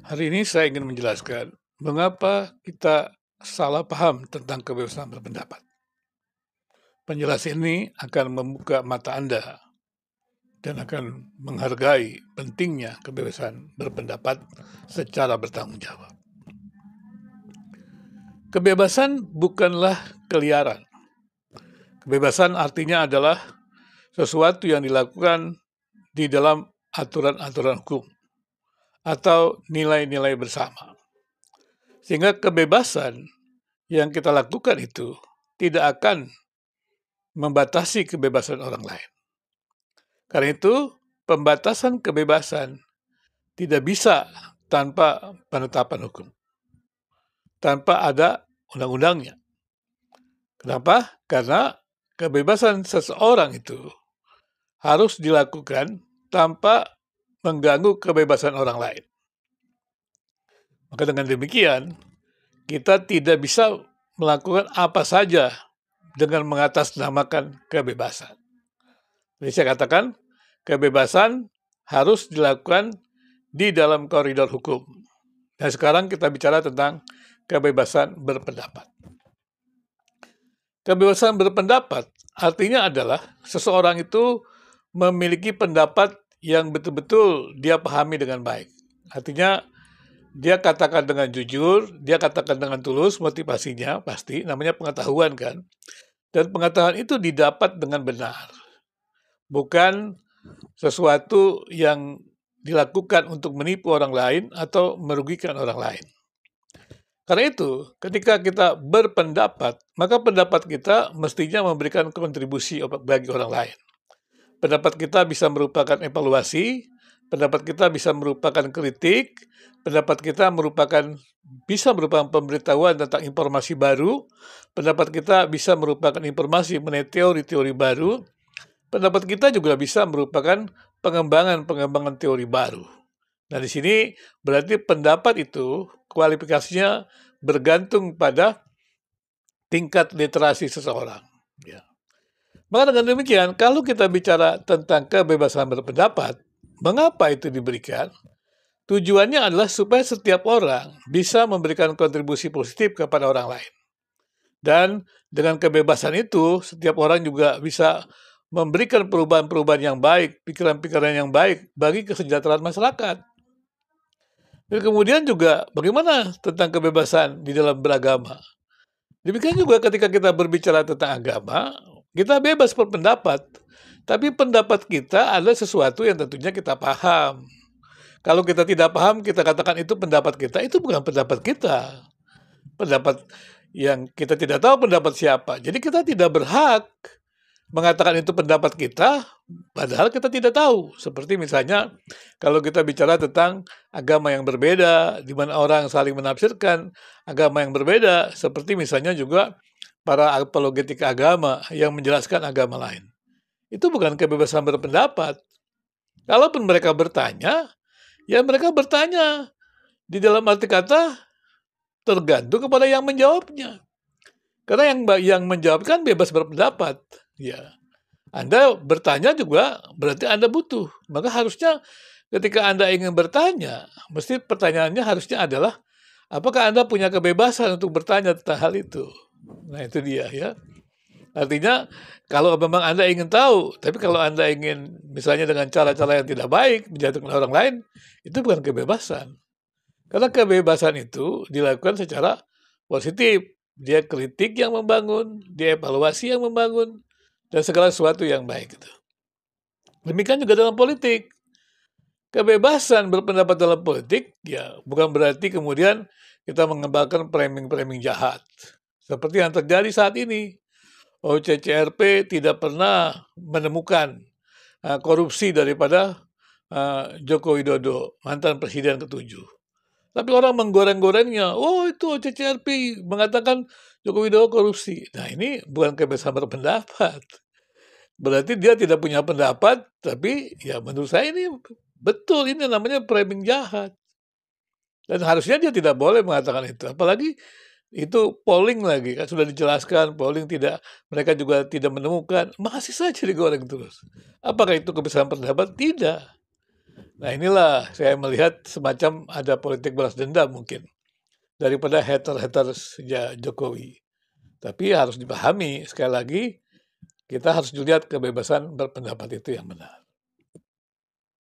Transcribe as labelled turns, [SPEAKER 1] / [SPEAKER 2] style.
[SPEAKER 1] Hari ini saya ingin menjelaskan mengapa kita salah paham tentang kebebasan berpendapat. Penjelasan ini akan membuka mata Anda dan akan menghargai pentingnya kebebasan berpendapat secara bertanggung jawab. Kebebasan bukanlah keliaran. Kebebasan artinya adalah sesuatu yang dilakukan di dalam aturan-aturan hukum atau nilai-nilai bersama. Sehingga kebebasan yang kita lakukan itu tidak akan membatasi kebebasan orang lain. Karena itu, pembatasan kebebasan tidak bisa tanpa penetapan hukum, tanpa ada undang-undangnya. Kenapa? Karena kebebasan seseorang itu harus dilakukan tanpa mengganggu kebebasan orang lain. Maka dengan demikian, kita tidak bisa melakukan apa saja dengan mengatasnamakan kebebasan. Jadi saya katakan, kebebasan harus dilakukan di dalam koridor hukum. Dan sekarang kita bicara tentang kebebasan berpendapat. Kebebasan berpendapat artinya adalah seseorang itu memiliki pendapat yang betul-betul dia pahami dengan baik. Artinya dia katakan dengan jujur, dia katakan dengan tulus motivasinya, pasti namanya pengetahuan kan. Dan pengetahuan itu didapat dengan benar. Bukan sesuatu yang dilakukan untuk menipu orang lain atau merugikan orang lain. Karena itu, ketika kita berpendapat, maka pendapat kita mestinya memberikan kontribusi bagi orang lain. Pendapat kita bisa merupakan evaluasi, pendapat kita bisa merupakan kritik, pendapat kita bisa merupakan pemberitahuan tentang informasi baru, pendapat kita bisa merupakan informasi mengenai teori-teori baru, pendapat kita juga bisa merupakan pengembangan teori baru. Nah, di sini berarti pendapat itu kualifikasinya bergantung pada tingkat literasi seseorang. Ya. Maka dengan demikian, kalau kita bicara tentang kebebasan berpendapat, mengapa itu diberikan? Tujuannya adalah supaya setiap orang bisa memberikan kontribusi positif kepada orang lain. Dan dengan kebebasan itu, setiap orang juga bisa memberikan perubahan-perubahan yang baik, pikiran-pikiran yang baik bagi kesejahteraan masyarakat. Dan kemudian juga bagaimana tentang kebebasan di dalam beragama. Demikian juga ketika kita berbicara tentang agama, kita bebas berpendapat. Tapi pendapat kita adalah sesuatu yang tentunya kita paham. Kalau kita tidak paham, kita katakan itu pendapat kita, itu bukan pendapat kita. Pendapat yang kita tidak tahu pendapat siapa. Jadi kita tidak berhak mengatakan itu pendapat kita, padahal kita tidak tahu. Seperti misalnya kalau kita bicara tentang agama yang berbeda, di mana orang saling menafsirkan agama yang berbeda, seperti misalnya juga para apologetik agama yang menjelaskan agama lain. Itu bukan kebebasan berpendapat. Kalaupun mereka bertanya, ya mereka bertanya di dalam arti kata tergantung kepada yang menjawabnya. Karena yang menjawab kan bebas berpendapat. Ya, Anda bertanya juga berarti Anda butuh. Maka harusnya ketika Anda ingin bertanya, mesti pertanyaannya harusnya adalah apakah Anda punya kebebasan untuk bertanya tentang hal itu. Nah, itu dia ya. Artinya kalau memang Anda ingin tahu, tapi kalau Anda ingin misalnya dengan cara-cara yang tidak baik menjatuhkan orang lain, itu bukan kebebasan. Karena kebebasan itu dilakukan secara positif. Dia kritik yang membangun, dia evaluasi yang membangun, dan segala sesuatu yang baik. Demikian juga dalam politik. Kebebasan berpendapat dalam politik, ya bukan berarti kemudian kita mengembangkan framing-framing jahat. Seperti yang terjadi saat ini. OCCRP tidak pernah menemukan korupsi daripada Joko Widodo, mantan presiden ke-7. Tapi orang menggoreng-gorengnya, oh itu OCCRP mengatakan Joko Widodo korupsi. Nah ini bukan kebebasan berpendapat. Berarti dia tidak punya pendapat, tapi ya menurut saya ini betul, ini namanya framing jahat. Dan harusnya dia tidak boleh mengatakan itu. Apalagi itu polling lagi, kan sudah dijelaskan, polling tidak, mereka juga tidak menemukan, masih saja digoreng terus. Apakah itu kebebasan pendapat? Tidak. Nah inilah saya melihat semacam ada politik balas dendam mungkin, daripada haters Jokowi. Tapi harus dipahami, sekali lagi, kita harus dilihat kebebasan berpendapat itu yang benar.